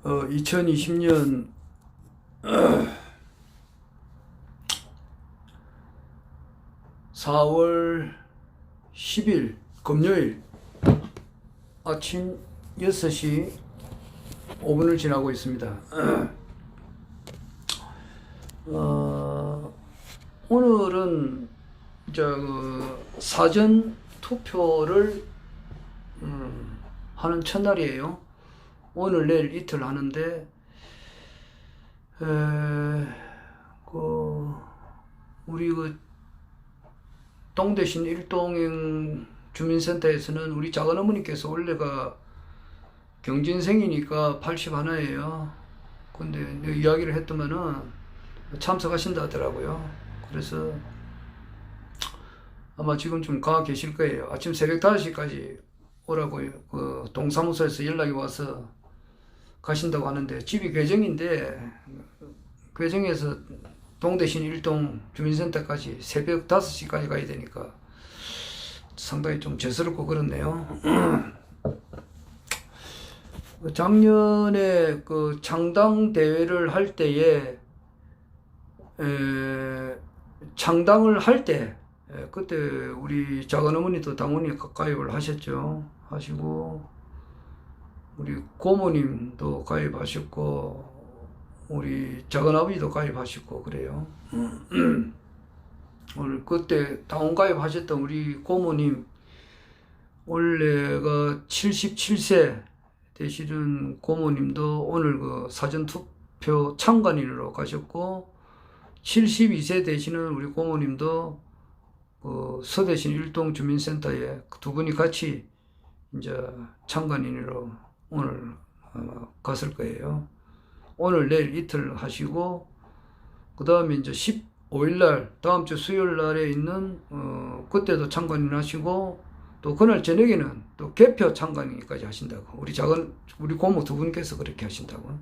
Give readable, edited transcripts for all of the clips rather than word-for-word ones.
2020년 4월 10일 금요일 아침 6시 5분을 지나고 있습니다. 오늘은 사전 투표를 하는 첫날이에요. 오늘 내일 이틀 하는데 우리 동대신 일동행 주민센터에서는 우리 작은어머니께서 원래가 경진생이니까 81예요. 근데 내가 이야기를 했더만은 참석하신다 하더라고요. 그래서 아마 지금쯤 가 계실 거예요. 아침 새벽 5시까지 오라고 그 동사무소에서 연락이 와서 가신다고 하는데, 집이 괴정인데 괴정에서 동대신 일동 주민센터까지 새벽 5시까지 가야 되니까 상당히 좀 죄스럽고 그렇네요. 작년에 그 창당 대회를 할 때에 창당을 할 때 그때 우리 작은어머니도 당원이 가입을 하셨죠. 하시고 우리 고모님도 가입하셨고 우리 작은아버지도 가입하셨고 그래요. 오늘 그때 당원 가입하셨던 우리 고모님 원래가 77세 되시는 고모님도 오늘 그 사전투표 참관인으로 가셨고, 72세 되시는 우리 고모님도 그 서대신 일동 주민센터에 두 분이 같이 이제 참관인으로 오늘 갔을 거예요. 오늘 내일 이틀 하시고 그 다음에 이제 15일 날 다음 주 수요일 날에 있는 그때도 참관인 하시고, 또 그날 저녁에는 또 개표 참관인까지 하신다고 우리 고모 두 분께서 그렇게 하신다고.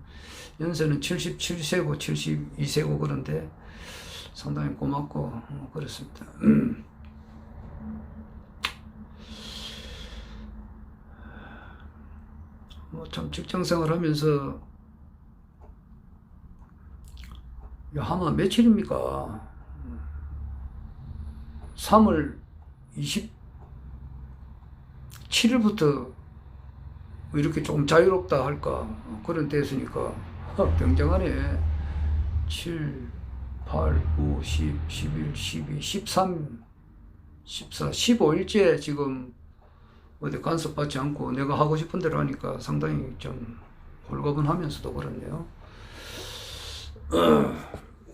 연세는 77세고 72세고 그런데 상당히 고맙고 그렇습니다. 참 직장생활 하면서 아마 며칠입니까? 3월 27일부터 이렇게 조금 자유롭다 할까 그런 때였으니까 굉장하네. 7, 8, 9, 10, 11, 12, 13, 14, 15일째 지금 어디 간섭받지 않고 내가 하고 싶은 대로 하니까 상당히 좀 홀가분하면서도 그렇네요.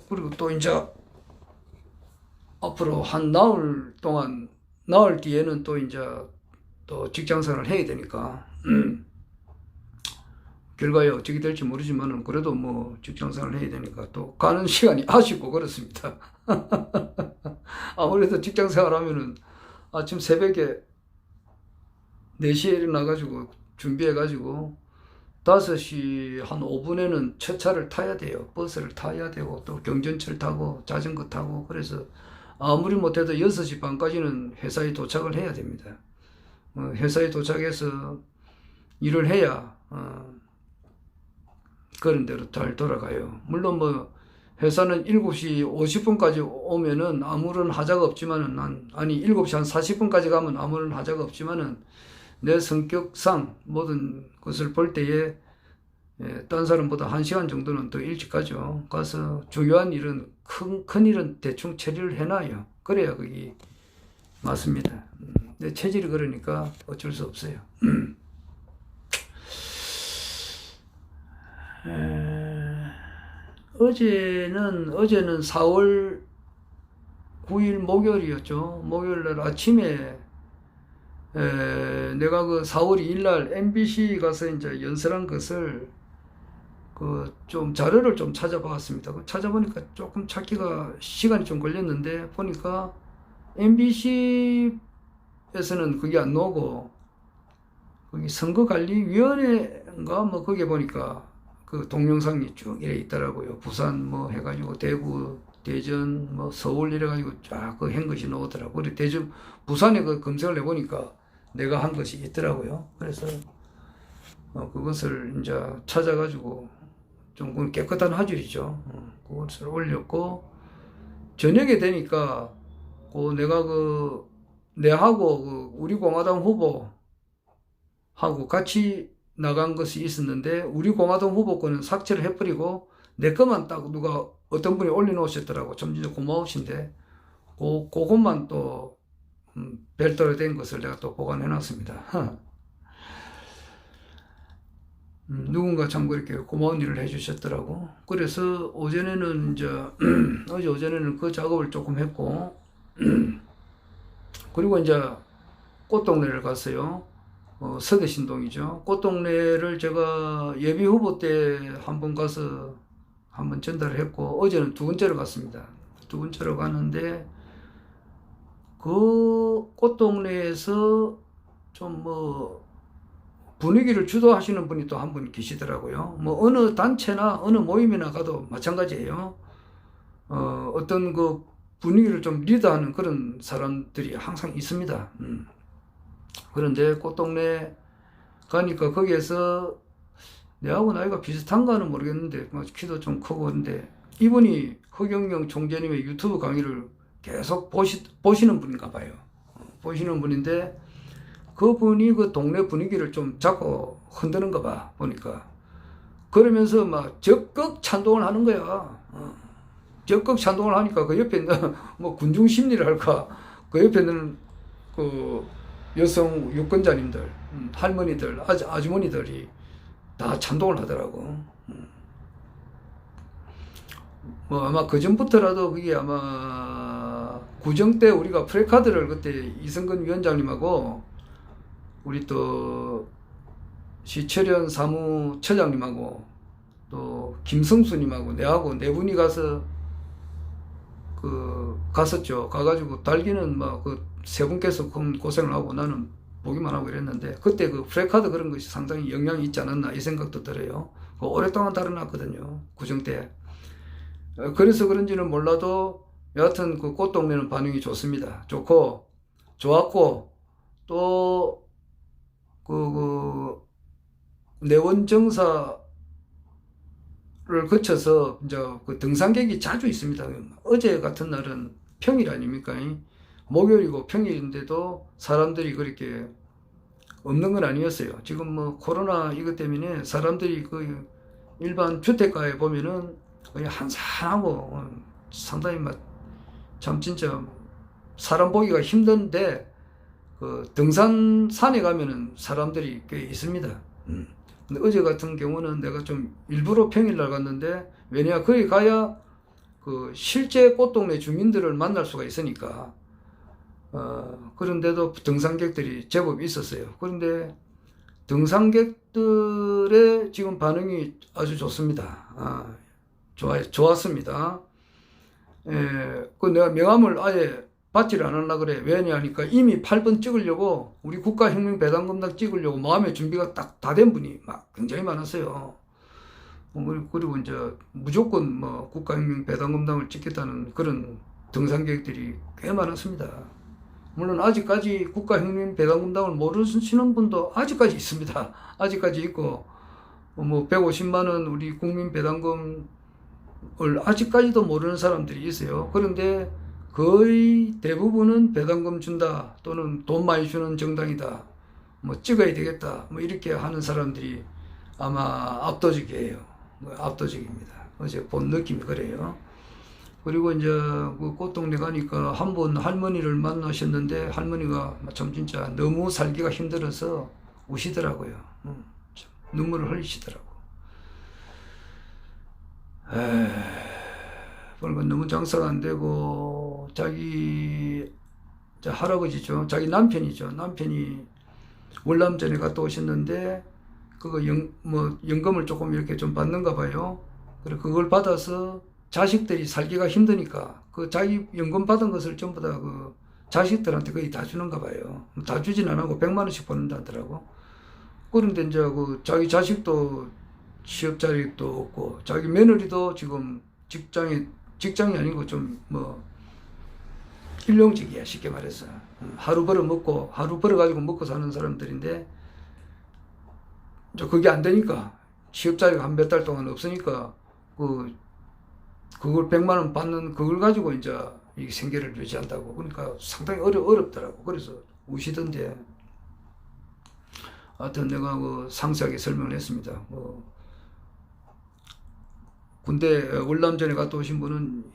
그리고 또 이제 앞으로 한 나흘 뒤에는 또 이제 또 직장생활을 해야 되니까 결과에 어떻게 될지 모르지만은 그래도 뭐 직장생활을 해야 되니까 또 가는 시간이 아쉽고 그렇습니다. 아무래도 직장생활 하면은 아침 새벽에 4시에 일어나가지고 준비해가지고 5시 한 5분에는 첫 차를 타야 돼요. 버스를 타야 되고 또 경전철 타고 자전거 타고, 그래서 아무리 못해도 6시 반까지는 회사에 도착을 해야 됩니다. 회사에 도착해서 일을 해야 그런 대로 잘 돌아가요. 물론 뭐 회사는 7시 50분까지 오면은 아무런 하자가 없지만은 7시 한 40분까지 가면 아무런 하자가 없지만은 내 성격상 모든 것을 볼 때에 딴 사람보다 1시간 정도는 더 일찍 가죠. 가서 중요한 일은 큰 일은 대충 처리를 해놔요. 그래야 그게 맞습니다. 내 체질이 그러니까 어쩔 수 없어요. 어제는 4월 9일 목요일이었죠. 목요일 날 아침에 내가 그 4월 2일 날 MBC 가서 이제 연설한 것을 좀 자료를 좀 찾아봤습니다. 찾아보니까 조금 찾기가 시간이 좀 걸렸는데 보니까 MBC에서는 그게 안 나오고 거기 선거관리위원회인가 뭐 거기에 보니까 그 동영상이 쭉 이래 있더라고요. 부산 뭐 해가지고 대구, 대전, 뭐 서울 이래가지고 쫙 그 한 것이 나오더라고요. 그리고 대전, 부산에 그 검색을 해보니까 내가 한 것이 있더라고요. 그래서 그것을 이제 찾아가지고 좀 깨끗한 화질이죠. 그것을 올렸고, 저녁에 되니까 내하고 우리 공화당 후보하고 같이 나간 것이 있었는데, 우리 공화당 후보 거는 삭제를 해버리고 내 것만 딱 누가 어떤 분이 올려놓으셨더라고. 좀 진짜 고마우신데 그것만 또 별도로 된 것을 내가 또 보관해 놨습니다. 누군가 참 그렇게 고마운 일을 해주셨더라고. 그래서 오전에는 이제 어제 오전에는 그 작업을 조금 했고, 그리고 이제 꽃동네를 갔어요. 서대신동이죠. 꽃동네를 제가 예비 후보 때 한번 가서 한번 전달을 했고, 어제는 두 번째로 갔습니다. 두 번째로 갔는데, 그 꽃동네에서 좀 분위기를 주도하시는 분이 또 한 분 계시더라고요. 어느 단체나 어느 모임이나 가도 마찬가지예요. 어떤 그 분위기를 좀 리드하는 그런 사람들이 항상 있습니다. 그런데 꽃동네 가니까 거기에서 내하고 나이가 비슷한가는 모르겠는데 키도 좀 크고 근데 이분이 허경영 총재님의 유튜브 강의를 계속 보시는 분인가 봐요. 보시는 분인데 그분이 그 동네 분위기를 좀 자꾸 흔드는가 봐 보니까. 그러면서 막 적극 찬동을 하는 거야. 적극 찬동을 하니까 그 옆에 있는 군중 심리를 할까, 그 옆에 있는 그 여성 유권자님들, 할머니들, 아주머니들이 다 찬동을 하더라고. 아마 그 전부터라도 그게 아마 구정 때 우리가 프레카드를 그때 이성근 위원장님하고 우리 또 시철현 사무처장님하고 또 김성수님하고 내하고 네 분이 가서 갔었죠. 가가지고 달기는 세 분께서 고생을 하고 나는 보기만 하고 이랬는데, 그때 그 프레카드 그런 것이 상당히 영향이 있지 않았나 이 생각도 들어요. 오랫동안 다뤄놨거든요. 구정 때. 그래서 그런지는 몰라도 여하튼 그 꽃동네는 반응이 좋습니다. 좋았고, 또 내원정사를 거쳐서 이제 그 등산객이 자주 있습니다. 어제 같은 날은 평일 아닙니까? 목요일이고 평일인데도 사람들이 그렇게 없는 건 아니었어요. 지금 코로나 이것 때문에 사람들이 그 일반 주택가에 보면은 거의 한산하고 상당히 참 진짜 사람 보기가 힘든데, 그 등산산에 가면은 사람들이 꽤 있습니다. 근데 어제 같은 경우는 내가 좀 일부러 평일날 갔는데, 왜냐 거기 가야 그 실제 꽃동네 주민들을 만날 수가 있으니까. 그런데도 등산객들이 제법 있었어요. 그런데 등산객들의 지금 반응이 아주 좋습니다. 좋았습니다. 내가 명함을 아예 받지를 않으려고 그래. 왜냐 하니까 이미 8번 찍으려고, 우리 국가혁명배당금당 찍으려고 마음의 준비가 딱 다 된 분이 굉장히 많았어요. 그리고 이제 무조건 국가혁명배당금당을 찍겠다는 그런 등산객들이 꽤 많았습니다. 물론 아직까지 국가혁명배당금당을 모르시는 분도 아직까지 있습니다. 아직까지 있고, 150만 원 우리 국민배당금을 아직까지도 모르는 사람들이 있어요. 그런데 거의 대부분은 배당금 준다, 또는 돈 많이 주는 정당이다, 찍어야 되겠다, 이렇게 하는 사람들이 아마 압도적이에요. 압도적입니다. 어제 본 느낌이 그래요. 그리고 이제 그 꽃동네 가니까 한 분 할머니를 만나셨는데, 할머니가 참 진짜 너무 살기가 힘들어서 우시더라고요. 눈물을 흘리시더라고. 그러니까 너무 장사가 안 되고, 자기 할아버지죠. 자기 남편이죠. 남편이 월남전에 갔다 오셨는데, 그거 연금을 조금 이렇게 좀 받는가 봐요. 그리고 그걸 받아서 자식들이 살기가 힘드니까 그 자기 연금 받은 것을 전부 다 그 자식들한테 거의 다 주는가 봐요. 다 주진 안 하고 100만 원씩 보낸다더라고. 그런데 이제 그 자기 자식도 취업 자리도 없고, 자기 며느리도 지금 직장이 아니고 좀 일용직이야, 쉽게 말해서. 하루 벌어가지고 먹고 사는 사람들인데, 이제 그게 안 되니까 취업자리가 한 몇 달 동안 없으니까 그걸 100만 원 받는 그걸 가지고 이제 이 생계를 유지한다고. 그러니까 상당히 어렵더라고. 그래서 우시던데. 하여튼 내가 상세하게 설명을 했습니다. 군대 월남전에 갔다 오신 분은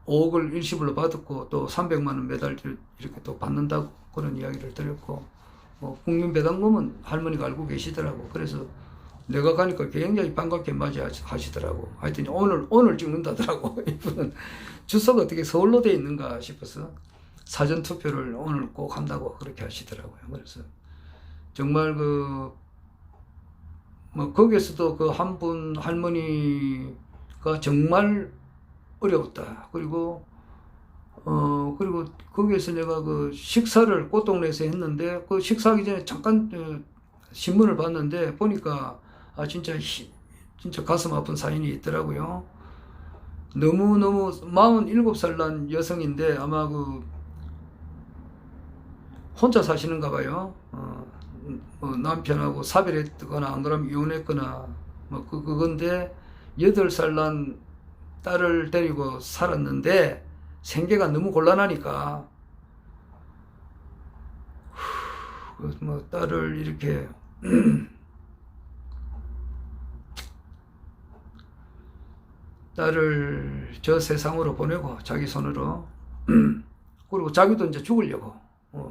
5억을 일시불로 받았고 또 300만 원 매달 이렇게 또 받는다고 그런 이야기를 드렸고, 국민배당금은 할머니가 알고 계시더라고. 그래서 내가 가니까 굉장히 반갑게 맞이하시더라고. 하여튼 오늘 찍는다더라고. 이분은 주소가 어떻게 서울로 돼 있는가 싶어서 사전투표를 오늘 꼭 한다고 그렇게 하시더라고요. 그래서 정말 거기에서도 그 한 분 할머니가 정말 어려웠다. 그리고 거기에서 내가 식사를 꽃동네에서 했는데 그 식사하기 전에 잠깐 신문을 봤는데 보니까 진짜 가슴 아픈 사연이 있더라고요. 너무너무 47살 난 여성인데 아마 혼자 사시는가 봐요. 남편하고 사별했거나 안 그러면 이혼했거나 그건데 8살 난 딸을 데리고 살았는데 생계가 너무 곤란하니까 딸을 이렇게 딸을 저 세상으로 보내고 자기 손으로 그리고 자기도 이제 죽으려고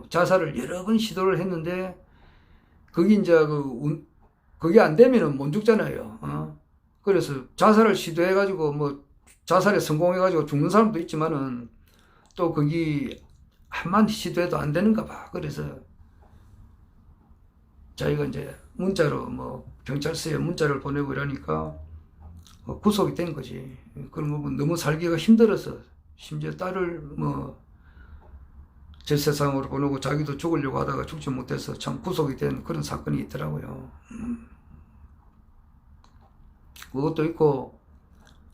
자살을 여러 번 시도를 했는데 그게 이제 그게 안 되면은 못 죽잖아요. 그래서 자살을 시도해가지고 자살에 성공해가지고 죽는 사람도 있지만은 또 그게 한만 시도해도 안 되는가 봐. 그래서 자기가 이제 문자로 경찰서에 문자를 보내고 이러니까 구속이 된 거지. 그런 거 보면 너무 살기가 힘들어서 심지어 딸을 제 세상으로 보내고 자기도 죽으려고 하다가 죽지 못해서 참 구속이 된 그런 사건이 있더라고요. 그것도 있고,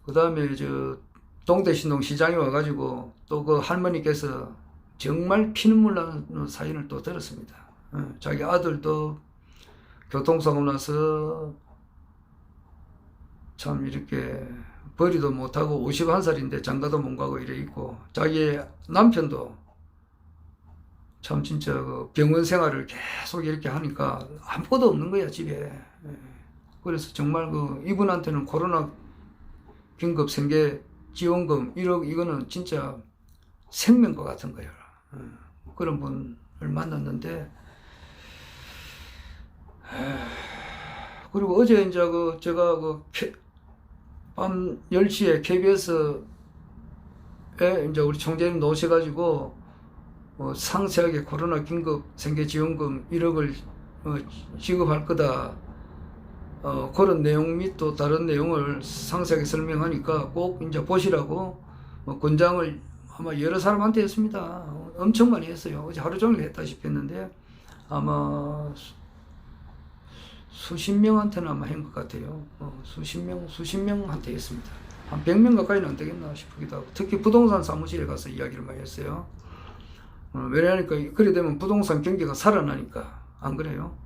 그 다음에 동대신동 시장에 와가지고 또 그 할머니께서 정말 피눈물 나는 사연을 또 들었습니다. 자기 아들도 교통사고 나서 참 이렇게 벌이도 못하고 51살인데 장가도 못 가고 이래 있고, 자기 남편도 참 진짜 병원 생활을 계속 이렇게 하니까 아무것도 없는 거야, 집에. 그래서 정말 이분한테는 코로나 긴급 생계 지원금 1억 이거는 진짜 생명과 같은 거예요. 그런 분을 만났는데, 그리고 어제 이제 제가 밤 10시에 KBS에 이제 우리 총재님 나오셔가지고 상세하게 코로나 긴급 생계 지원금 1억을 지급할 거다. 그런 내용 및 또 다른 내용을 상세하게 설명하니까 꼭 이제 보시라고 권장을 아마 여러 사람한테 했습니다. 엄청 많이 했어요. 어제 하루 종일 했다시피 했는데 아마 수십 명한테는 아마 한 것 같아요. 수십 명한테 했습니다. 한 100명 가까이는 안 되겠나 싶기도 하고, 특히 부동산 사무실에 가서 이야기를 많이 했어요. 왜냐하니까 그래 되면 부동산 경기가 살아나니까. 안 그래요?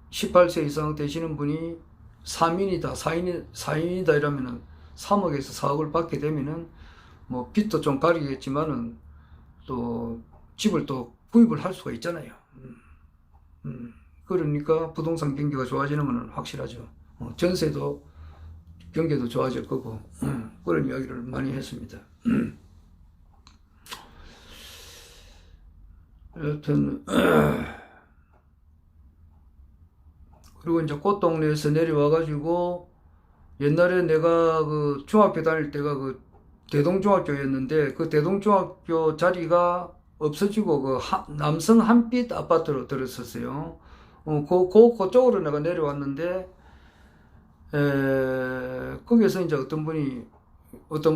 18세 이상 되시는 분이 3인이다, 4인이다 이러면은 3억에서 4억을 받게 되면은 빚도 좀 가리겠지만은 또 집을 또 구입을 할 수가 있잖아요. 그러니까 부동산 경기가 좋아지는 건 확실하죠. 전세도 경기도 좋아질 거고, 그런 이야기를 많이 했습니다. 여튼 그리고 이제 꽃동네에서 내려와가지고, 옛날에 내가 중학교 다닐 때가 대동중학교였는데 그 대동중학교 자리가 없어지고 남성 한빛 아파트로 들었었어요. 그쪽으로 내가 내려왔는데, 거기서 이제 어떤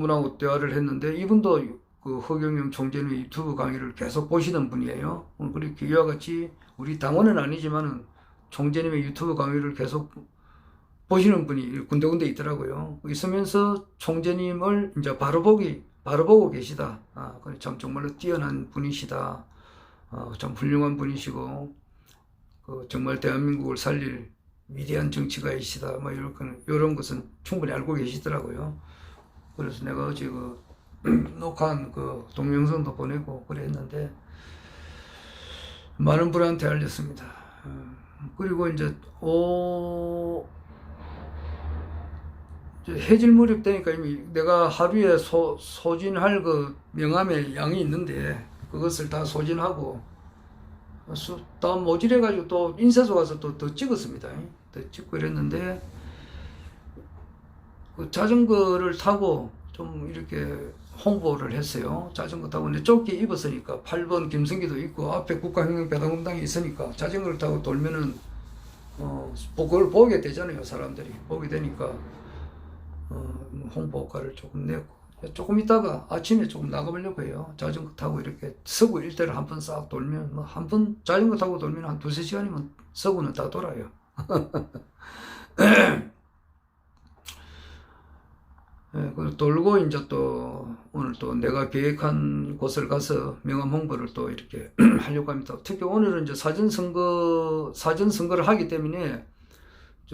분하고 대화를 했는데, 이분도 허경영 총재의 유튜브 강의를 계속 보시는 분이에요. 그렇게 이와 같이 우리 당원은 아니지만은 총재님의 유튜브 강의를 계속 보시는 분이 군데군데 있더라고요. 있으면서 총재님을 이제 바로 보고 계시다. 참 정말로 뛰어난 분이시다. 참 훌륭한 분이시고, 그 정말 대한민국을 살릴 위대한 정치가이시다. 뭐 이런 것은 충분히 알고 계시더라고요. 그래서 내가 어제 그 녹화한 그 동영상도 보내고 그랬는데 많은 분한테 알렸습니다. 그리고 이제 해질 무렵 되니까 이미 내가 하루에 소진할 그 명함의 양이 있는데 그것을 다 소진하고 다 모질해가지고 또 인쇄소 가서 또 더 찍었습니다. 더 찍고 이랬는데 그 자전거를 타고 좀 이렇게 홍보를 했어요. 자전거 타고 근데 조끼 입었으니까 8번 김승기도 있고 앞에 국가혁명배당공당이 있으니까 자전거를 타고 돌면은 그걸 보게 되잖아요. 사람들이 보게 되니까 홍보 효과를 조금 내고 조금 있다가 아침에 조금 나가보려고 해요. 자전거 타고 이렇게 서구 일대를 한번 싹 돌면 뭐 한 번 자전거 타고 돌면 한 2~3시간이면 서구는 다 돌아요. 예, 그 돌고 이제 또 오늘 또 내가 계획한 곳을 가서 명함 홍보를 또 이렇게 하려고 합니다. 특히 오늘은 이제 사전 선거를 하기 때문에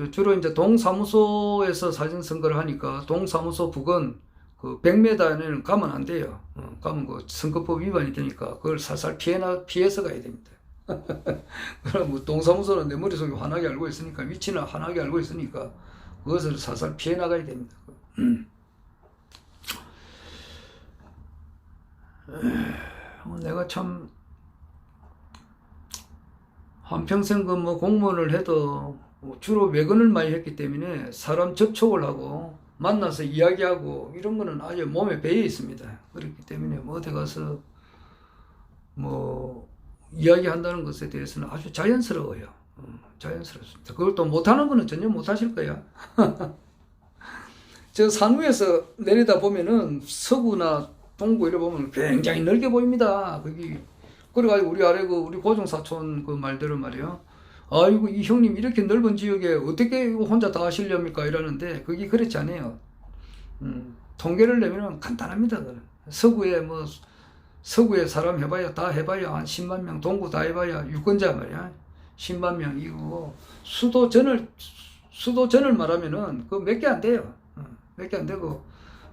주로 이제 동사무소에서 사전 선거를 하니까 동사무소 부근 그 100m에는 가면 안 돼요. 가면 그 선거법 위반이 되니까 그걸 살살 피해서 가야 됩니다. 그럼 뭐 동사무소는 내 머릿속에 환하게 알고 있으니까 위치는 환하게 알고 있으니까 그것을 살살 피해 나가야 됩니다. 내가 참 한평생 그 뭐 공무원을 해도 주로 외근을 많이 했기 때문에 사람 접촉을 하고 만나서 이야기하고 이런 거는 아주 몸에 배어 있습니다. 그렇기 때문에 뭐 어디 가서 뭐 이야기한다는 것에 대해서는 아주 자연스러워요. 자연스럽습니다. 그걸 또 못하는 분은 전혀 못하실 거야. 저 산위에서 내리다 보면은 서구나 동구 이래 보면 굉장히 넓게 보입니다. 거기 그래가지고 우리 아래 우리 고종 사촌 그 말대로 말이요. 아이고 이 형님 이렇게 넓은 지역에 어떻게 혼자 다 하시렵니까 이러는데 그게 그렇지 않아요. 통계를 내면은 간단합니다. 서구에 사람 해봐야 다 해봐야 한 10만 명, 동구 다 해봐야 유권자 말이야 10만 명이고 수도 전을 말하면은 그 몇 개 안 돼요. 몇 개 안 되고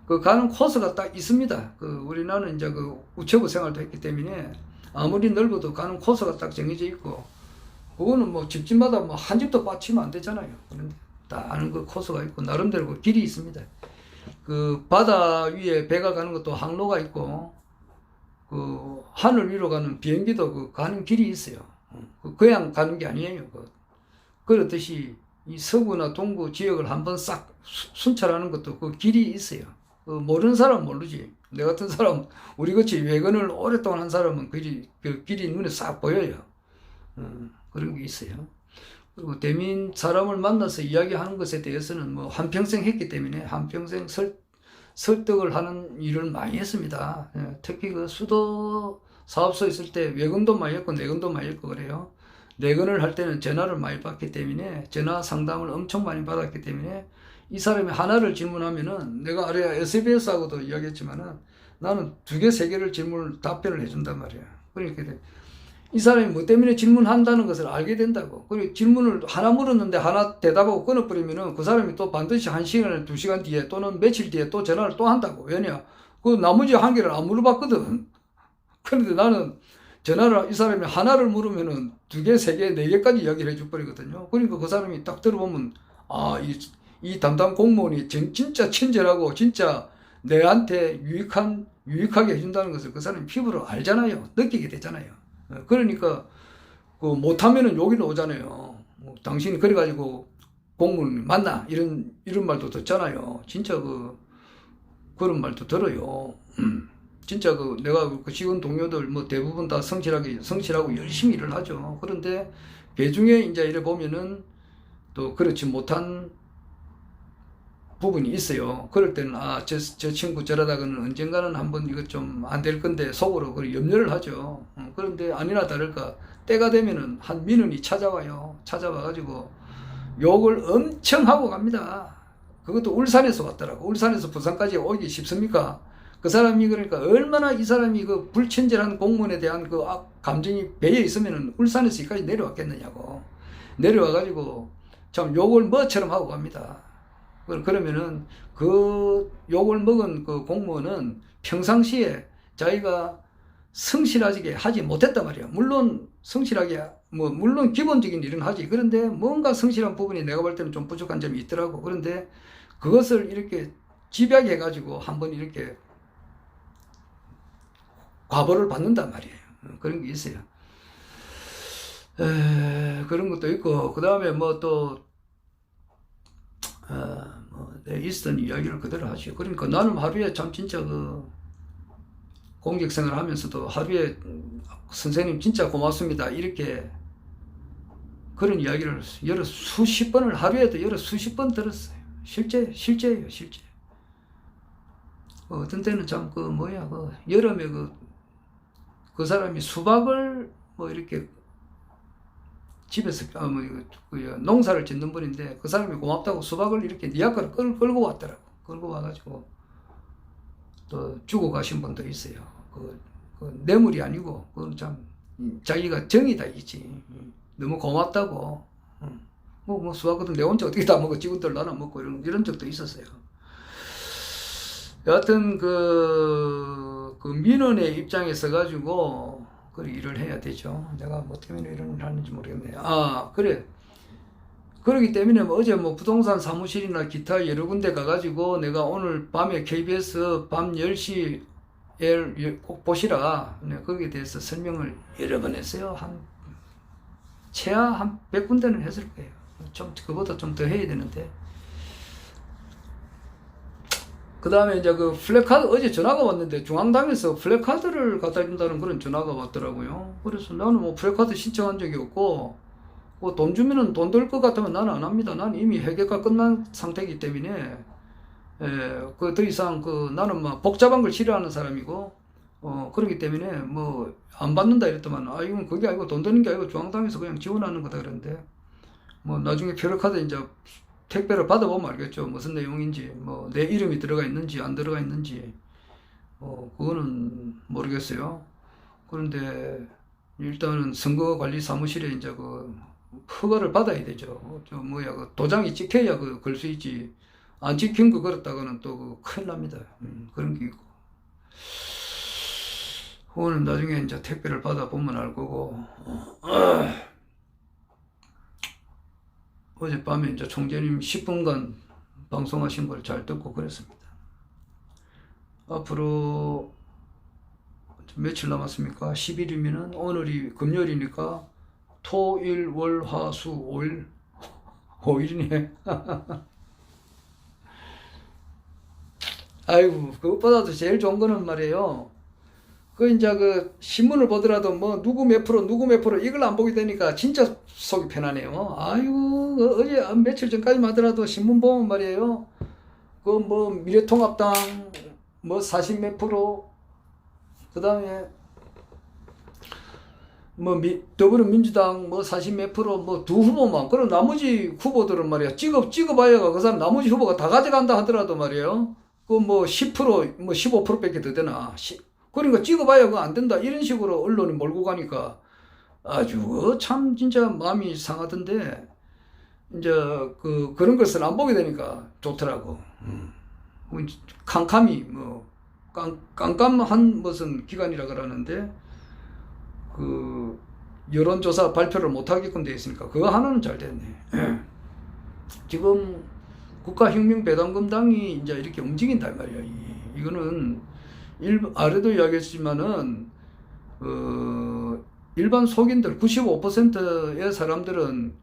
그 가는 코스가 딱 있습니다. 그 우리나라는 이제 그 우체부 생활도 했기 때문에 아무리 넓어도 가는 코스가 딱 정해져 있고 그거는 뭐 집집마다 뭐 한 집도 빠치면 안 되잖아요. 그런데 다 아는 그 코스가 있고 나름대로 그 길이 있습니다. 그 바다 위에 배가 가는 것도 항로가 있고 그 하늘 위로 가는 비행기도 그 가는 길이 있어요. 그냥 가는 게 아니에요. 그렇듯이 이 서구나 동구 지역을 한번 싹 순찰하는 것도 그 길이 있어요. 그 모르는 사람은 모르지. 내 같은 사람, 우리 같이 외근을 오랫동안 한 사람은 그 길이 눈에 싹 보여요. 그런 게 있어요. 그리고 대민 사람을 만나서 이야기하는 것에 대해서는 뭐 한평생 했기 때문에 한평생 설득을 하는 일을 많이 했습니다. 특히 그 수도 사업소 있을 때 외근도 많이 했고 내근도 많이 했고 그래요. 내근을 할 때는 전화를 많이 받기 때문에 전화 상담을 엄청 많이 받았기 때문에 이 사람이 하나를 질문하면은 내가 아래 SBS하고도 이야기했지만은 나는 2개, 3개를 답변을 해준단 말이야. 그러니까 이 사람이 뭐 때문에 질문한다는 것을 알게 된다고. 그리고 질문을 하나 물었는데 하나 대답하고 끊어버리면은 그 사람이 또 반드시 1시간, 2시간 뒤에 또는 며칠 뒤에 또 전화를 또 한다고. 왜냐? 그 나머지 1개를 안 물어봤거든. 그런데 나는 전화를 이 사람이 하나를 물으면은 2개, 3개, 4개까지 이야기를 해줘버리거든요. 그러니까 그 사람이 딱 들어보면 이 담당 공무원이 진짜 친절하고 진짜 내한테 유익하게 해준다는 것을 그 사람이 피부로 알잖아요. 느끼게 되잖아요. 그러니까 그 못하면은 욕이 나오잖아요. 당신이 그래가지고 공무원 만나 이런 말도 듣잖아요. 진짜 그런 말도 들어요. 진짜 내가 그 직원 동료들 뭐 대부분 다 성실하고 열심히 일을 하죠. 그런데 그 중에 이제 이래 보면은 또 그렇지 못한 부분이 있어요. 그럴 때는 저 친구 저러다가는 언젠가는 한번 이거 좀 안 될 건데 속으로 염려를 하죠. 그런데 아니나 다를까 때가 되면은 한 민원이 찾아와가지고 욕을 엄청 하고 갑니다. 그것도 울산에서 왔더라고. 울산에서 부산까지 오기 쉽습니까? 그 사람이 그러니까 얼마나 이 사람이 그 불친절한 공무원에 대한 그 감정이 배에 있으면은 울산에서 여기까지 내려왔겠느냐고. 내려와가지고 참 욕을 뭐처럼 하고 갑니다. 그러면은 그 욕을 먹은 그 공무원은 평상시에 자기가 성실하게 하지 못했단 말이야. 물론 성실하게 물론 기본적인 일은 하지. 그런데 뭔가 성실한 부분이 내가 볼 때는 좀 부족한 점이 있더라고. 그런데 그것을 이렇게 집약해 가지고 한번 이렇게 과보를 받는단 말이에요. 그런 게 있어요. 그런 것도 있고, 그 다음에 뭐 또, 있었던 이야기를 그대로 하죠. 그러니까 나는 하루에 참 진짜 공직생활 하면서도 하루에 선생님 진짜 고맙습니다. 이렇게 그런 이야기를 수십 번을 하루에도 수십 번 들었어요. 실제예요, 실제. 어떤 때는 참 여름에 그 사람이 수박을 이렇게 집에서 농사를 짓는 분인데 그 사람이 고맙다고 수박을 이렇게 니아까로 끌고 왔더라고. 끌고 와가지고 또 주고 가신 분도 있어요. 그 뇌물이 아니고 그건 참 자기가 정이 다 있지. 너무 고맙다고. 수박거든 내 혼자 어떻게 다 먹어. 지구들 나눠 먹고 이런 적도 있었어요. 여하튼 그 민원의 입장에서 가지고 그 일을 해야 되죠. 내가 뭐 때문에 이런 일을 하는지 모르겠네요. 그래. 그렇기 때문에 어제 부동산 사무실이나 기타 여러 군데 가가지고 내가 오늘 밤에 KBS 밤 10시에 꼭 보시라. 거기에 대해서 설명을 여러 번 했어요. 최하 한 100군데는 했을 거예요. 그보다 좀 더 해야 되는데. 그 다음에 이제 플래카드, 어제 전화가 왔는데 중앙당에서 플래카드를 갖다 준다는 그런 전화가 왔더라고요. 그래서 나는 플래카드 신청한 적이 없고, 돈 주면은 돈 들 것 같으면 나는 안 합니다. 나는 이미 회계가 끝난 상태이기 때문에, 더 이상 나는 복잡한 걸 싫어하는 사람이고, 그렇기 때문에 안 받는다 이랬더만, 이건 그게 아니고 돈 드는 게 아니고 중앙당에서 그냥 지원하는 거다 그러는데, 나중에 플래카드 이제 택배를 받아보면 알겠죠. 무슨 내용인지, 내 이름이 들어가 있는지, 안 들어가 있는지, 그거는 모르겠어요. 그런데, 일단은 선거관리사무실에 이제 허가를 받아야 되죠. 도장이 찍혀야 걸 수 있지. 안 찍힌 거 걸었다가는 또 큰일 납니다. 그런 게 있고. 그거는 나중에 이제 택배를 받아보면 알 거고. 어젯밤에 이제 총재님 10분간 방송하신 걸 잘 듣고 그랬습니다. 앞으로 며칠 남았습니까? 10일이면은 오늘이 금요일이니까 토, 일, 월, 화, 수, 5일? 5일이네. 아이고, 그것보다도 제일 좋은 거는 말이에요. 이제 신문을 보더라도 누구 몇 프로 이걸 안 보게 되니까 진짜 속이 편하네요. 아이고, 어제 며칠 전까지만 하더라도 신문 보면 말이에요. 미래통합당 40 몇 프로, 그 다음에 더불어민주당 40 몇 프로, 두 후보만, 그럼 나머지 후보들은 말이야. 찍어봐야 그 사람 나머지 후보가 다 가져간다 하더라도 말이에요. 10%, 15% 밖에 더 되나. 그러니까 찍어봐야 그거 안 된다. 이런 식으로 언론이 몰고 가니까 아주 참 진짜 마음이 상하던데, 이제 그런 것을 안 보게 되니까 좋더라고. 캄캄이 깜깜한 무슨 기간이라 그러는데 여론조사 발표를 못 하게끔 돼 있으니까 그거 하나는 잘 됐네. 지금 국가혁명배당금당이 이제 이렇게 움직인단 말이야. 이거는 아래도 이야기했지만은 일반 속인들 95%의 사람들은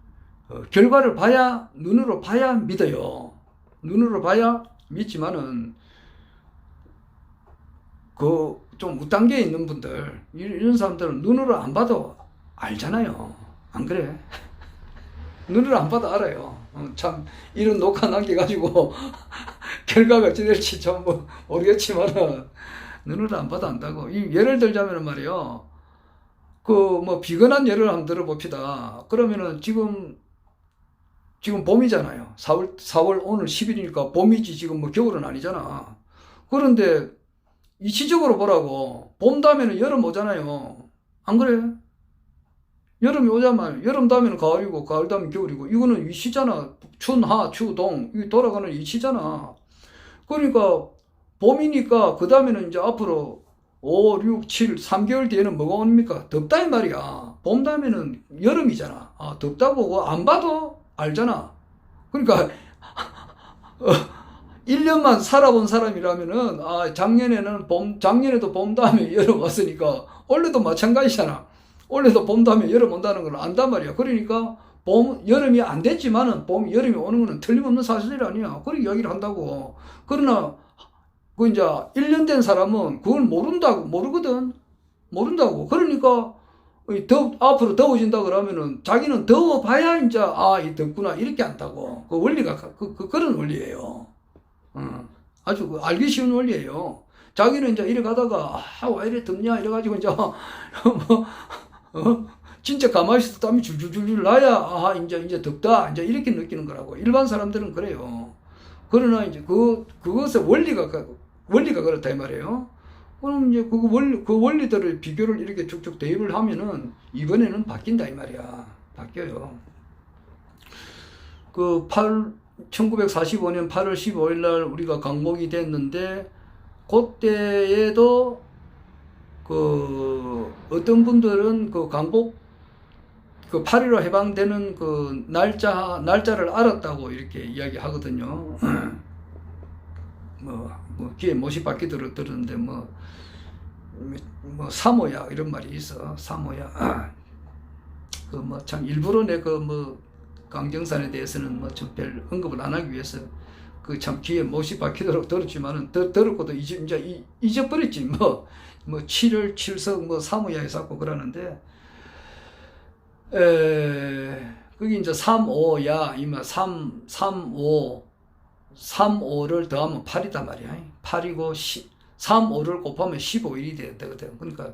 결과를 봐야, 눈으로 봐야 믿어요. 눈으로 봐야 믿지만은 좀 우단계에 있는 분들, 이런 사람들은 눈으로 안 봐도 알잖아요. 안 그래? 눈으로 안 봐도 알아요. 참 이런 녹화 남겨가지고 결과가 어찌 될지 좀 모르겠지만은 눈으로 안 봐도 안다고. 예를 들자면 말이요. 비근한 예를 한번 들어봅시다. 그러면은 지금 봄이잖아요. 4월 오늘 10일이니까 봄이지 지금 겨울은 아니잖아. 그런데 이치적으로 보라고. 봄 다음에는 여름 오잖아요. 안 그래? 여름이 오자마자 여름 다음에는 가을이고 가을 다음에 겨울이고 이거는 이치잖아. 춘하 추동 이 돌아가는 이치잖아. 그러니까 봄이니까 그 다음에는 이제 앞으로 5, 6, 7, 3개월 뒤에는 뭐가 옵니까? 덥다 이 말이야. 봄 다음에는 여름이잖아. 아, 덥다고 안 봐도 알잖아. 그러니까 1년만 살아본 사람이라면은 작년에도 봄 다음에 여름 왔으니까 올해도 마찬가지잖아. 올해도 봄 다음에 여름 온다는 걸 안단 말이야. 그러니까 여름이 안 됐지만은 여름이 오는 거는 틀림없는 사실 아니야. 그렇게 이야기를 한다고. 그러나 그 이제 1년 된 사람은 그걸 모르거든. 모른다고. 그러니까 앞으로 더워진다 그러면은 자기는 더워봐야 이제 이 덥구나 이렇게 한다고. 그 원리가 그런 원리예요. 아주 알기 쉬운 원리예요. 자기는 이제 이래 가다가 왜 이래 덥냐 이래가지고 이제 진짜 가만히 있어도 땀이 줄줄줄 나야 이제 덥다 이제 이렇게 느끼는 거라고. 일반 사람들은 그래요. 그러나 이제 그것의 원리가 그렇다 이 말이에요. 그럼 이제 그 원리들을 비교를 이렇게 쭉쭉 대입을 하면은 이번에는 바뀐다 이 말이야. 바뀌어요. 1945년 8월 15일 날 우리가 강복이 됐는데 그때에도 어떤 분들은 강복 8.15 해방되는 날짜를 알았다고 이렇게 이야기하거든요. 귀에 못이 박히 들었는데 사모야 이런 말이 있어. 사모야. 참 일부러 강정산에 대해서는 좀 별 언급을 안 하기 위해서 참 귀에 못이 박히도록 들었지만은 들었고도 이제 잊어버렸지. 7월 7석 사모야에 쌓고 그러는데 그게 이제 3,5야 이마 3,5를 더하면 8이단 말이야. 8이고 3,5를 곱하면 15일이 되거든. 그러니까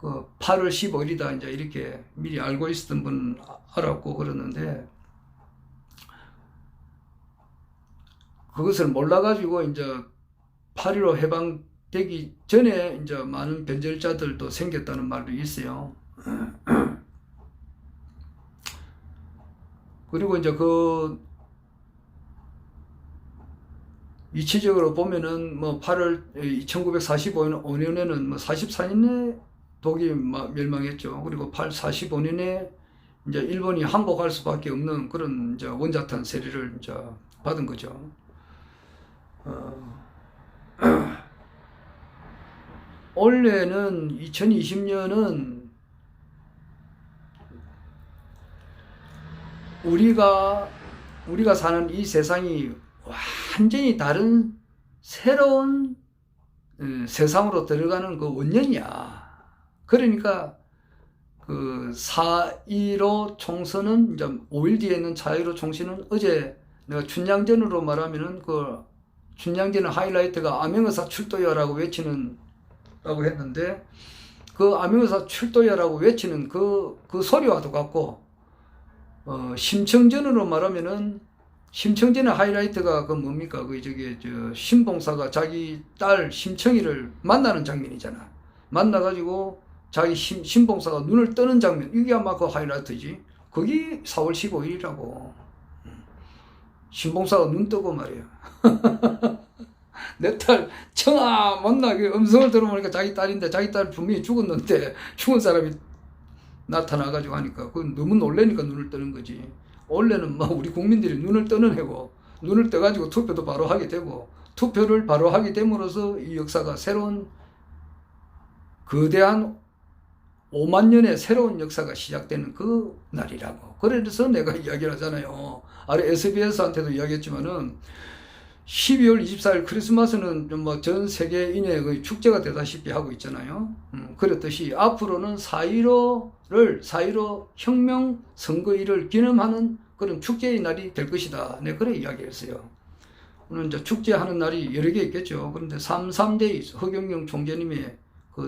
8월 15일이다 이제 이렇게 미리 알고 있었던 분은 알았고 그러는데 그것을 몰라가지고 이제 8.15 해방되기 전에 이제 많은 변절자들도 생겼다는 말도 있어요. 그리고 이제 이치적으로 보면은 1945년에는 44년에 독이 멸망했죠. 그리고 45년에 이제 일본이 항복할 수밖에 없는 그런 이제 원자탄 세례를 이제 받은 거죠. 올해는 2020년은 우리가 사는 이 세상이 완전히 다른 새로운 세상으로 들어가는 원년이야. 그러니까 4.15 총선은 이제 5일 뒤에 있는 4.15 총선은 어제 내가 춘향전으로 말하면은 춘향전의 하이라이트가 암행어사 출도야라고 라고 했는데 암행어사 출도야라고 외치는 그 소리와도 같고 심청전으로 말하면은 심청전의 하이라이트가 뭡니까? 신봉사가 자기 딸 심청이를 만나는 장면이잖아. 만나가지고 자기 신봉사가 눈을 뜨는 장면. 이게 아마 하이라이트지. 그게 4월 15일이라고. 신봉사가 눈 뜨고 말이야. 내 딸 청아 만나게 음성을 들어보니까 자기 딸인데 자기 딸 분명히 죽었는데 죽은 사람이 나타나가지고 하니까 너무 놀래니까 눈을 뜨는 거지. 원래는 우리 국민들이 눈을 뜨는 해고 눈을 떠가지고 투표도 바로 하게 되고 투표를 바로 하게 됨으로써 이 역사가 새로운 거대한 5만 년의 새로운 역사가 시작되는 그 날이라고. 그래서 내가 이야기를 하잖아요. 아래 SBS한테도 이야기했지만은 12월 24일 크리스마스는 전 세계인의 거의 축제가 되다시피 하고 있잖아요. 그렇듯이 앞으로는 4.15 혁명 선거일을 기념하는 그런 축제의 날이 될 것이다. 네, 그래 이야기했어요. 오늘 이제 축제하는 날이 여러 개 있겠죠. 그런데 3.3데이 허경영 총재님의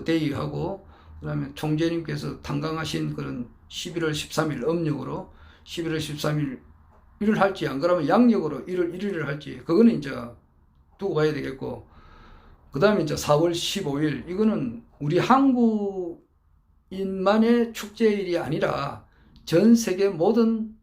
데이하고 그다음에 총재님께서 탄강하신 그런 11월 13일 음력으로 11월 13일 일을 할지 안 그러면 양력으로 1월 1일을 할지 그거는 이제 두고 봐야 되겠고 그 다음에 이제 4월 15일, 이거는 우리 한국인만의 축제일이 아니라 전 세계 모든,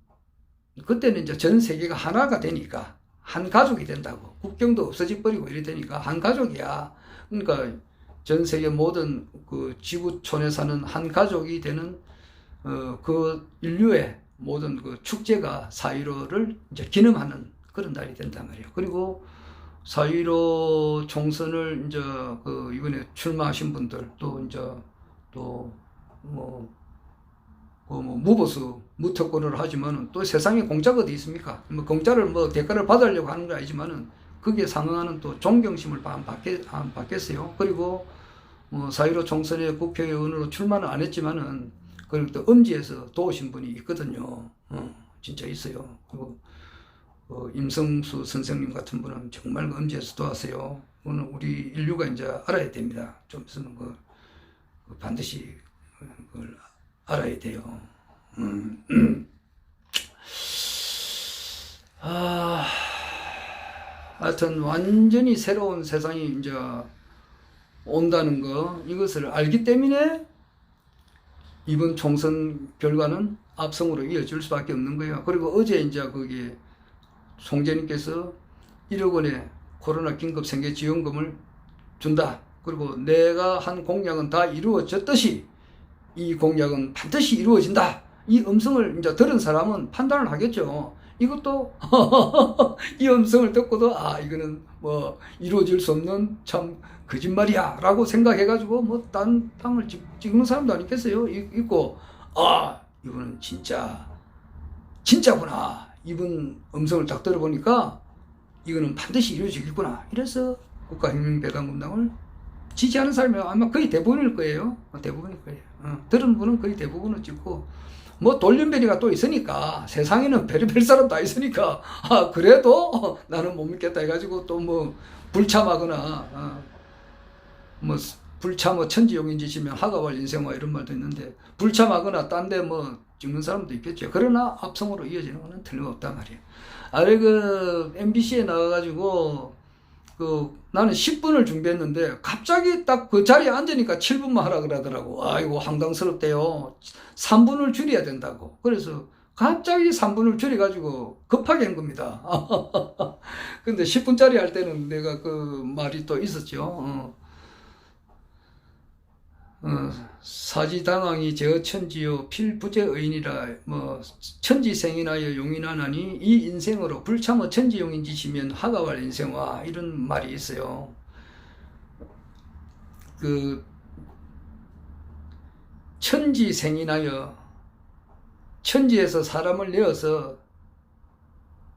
그때는 이제 전 세계가 하나가 되니까, 한 가족이 된다고. 국경도 없어져 버리고 이래 되니까 한 가족이야. 그러니까 전 세계 모든 그 지구촌에 사는 한 가족이 되는, 그 인류의 모든 그 축제가 4.15를 이제 기념하는 그런 날이 된단 말이에요. 그리고 4.15 총선을 이제 그 이번에 출마하신 분들 또 이제 또 무보수 무특권을 하지만은 또 세상에 공짜가 어디 있습니까? 뭐 공짜를 뭐 대가를 받으려고 하는 거 아니지만은 거기에 상응하는 또 존경심을 받겠어요. 그리고 뭐 4.15 총선에 국회의원으로 출마는 안 했지만은 그리고 또 음지에서 도우신 분이 있거든요. 진짜 있어요. 그리고 임성수 선생님 같은 분은 정말 음지에서 도왔어요. 오늘 우리 인류가 이제 알아야 됩니다. 좀 있으면 반드시 그걸 알아야 돼요. 하여튼 완전히 새로운 세상이 이제 온다는 거, 이것을 알기 때문에 이번 총선 결과는 압승으로 이어질 수밖에 없는 거예요. 그리고 어제 이제 거기 총재님께서 1억 원의 코로나 긴급 생계 지원금을 준다. 그리고 내가 한 공약은 다 이루어졌듯이 이 공약은 반드시 이루어진다. 이 음성을 이제 들은 사람은 판단을 하겠죠. 이것도 이 음성을 듣고도 이거는 뭐 이루어질 수 없는 참 거짓말이야 라고 생각해가지고 뭐 딴 땅을 찍는 사람도 아니겠어요. 있고 이거는 진짜구나. 이분 음성을 딱 들어보니까 이거는 반드시 이루어지겠구나. 이래서 국가혁명배당금당을 지지하는 사람이 아마 거의 대부분일 거예요. 대부분일 거예요. 들은 분은 거의 대부분을 찍고, 뭐 돌림변이가 또 있으니까, 세상에는 별의별 사람 다 있으니까, 그래도 나는 못 믿겠다 해가지고 또 뭐 불참하거나, 불참어 천지용인짓이면 하가왈 인생화 이런 말도 있는데, 불참하거나 딴 데 뭐 찍는 사람도 있겠죠. 그러나 압승으로 이어지는 거는 틀림없단 말이에요. 그 MBC에 나가가지고 나는 10분을 준비했는데 갑자기 딱 그 자리에 앉으니까 7분만 하라 그러더라고. 아이고 황당스럽대요. 3분을 줄여야 된다고. 그래서 갑자기 3분을 줄여가지고 급하게 한 겁니다. 근데 10분짜리 할 때는 내가 그 말이 또 있었죠. 사지당왕이 제어천지요 필부재의인이라 뭐 천지생이나여 용인하나니 이 인생으로 불참어 천지용인지시면 하가왈 인생화 이런 말이 있어요. 그 천지생이나여 천지에서 사람을 내어서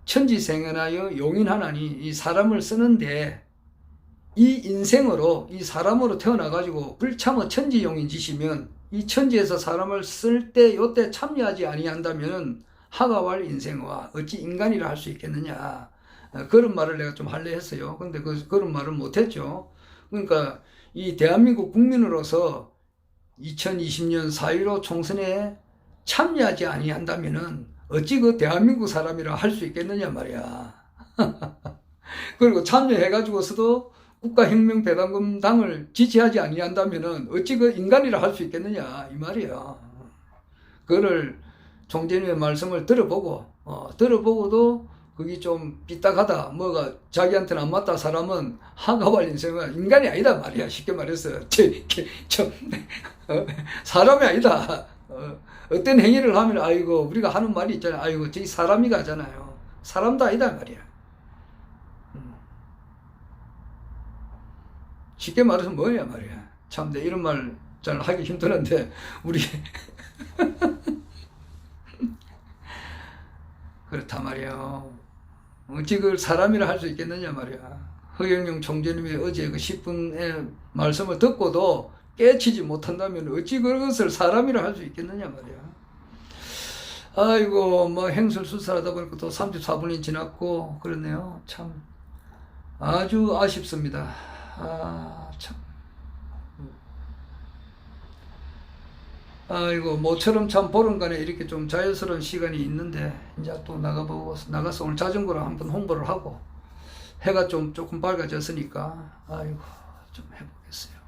천지생이나여 용인하나니 이 사람을 쓰는데 이 인생으로 이 사람으로 태어나가지고 불참어 천지용인지시면 이 천지에서 사람을 쓸 때 요때 참여하지 아니한다면 하가왈 인생화 어찌 인간이라 할 수 있겠느냐 그런 말을 내가 좀 하려 했어요. 근데 그런 말을 못했죠. 그러니까 이 대한민국 국민으로서 2020년 4.15 총선에 참여하지 아니한다면은 어찌 그 대한민국 사람이라 할 수 있겠느냐 말이야. 그리고 참여해가지고서도 국가혁명배당금당을 지지하지 아니한다면은 어찌 그 인간이라 할 수 있겠느냐 이 말이야. 그거를 총재님의 말씀을 들어보고도 그게 좀 삐딱하다 뭐가 자기한테는 안 맞다 사람은 하가왈 인생은 인간이 아니다 말이야. 쉽게 말해서 사람이 아니다. 어떤 행위를 하면 아이고 우리가 하는 말이 있잖아요. 아이고 저기 사람이가 하잖아요. 사람도 아니다 말이야. 쉽게 말해서 뭐냐 말이야. 참, 내 이런 말 잘 하기 힘드는데, 우리. 그렇다 말이야. 어찌 그걸 사람이라 할 수 있겠느냐 말이야. 허경영 총재님의 어제 그 10분의 말씀을 듣고도 깨치지 못한다면 어찌 그것을 사람이라 할 수 있겠느냐 말이야. 아이고, 뭐 행설수설하다 보니까 또 34분이 지났고, 그렇네요. 참, 아주 아쉽습니다. 참. 아이고, 모처럼 참 보름간에 이렇게 좀 자연스러운 시간이 있는데, 이제 또 나가서 오늘 자전거로 한번 홍보를 하고, 해가 조금 밝아졌으니까, 아이고, 좀 해보겠어요.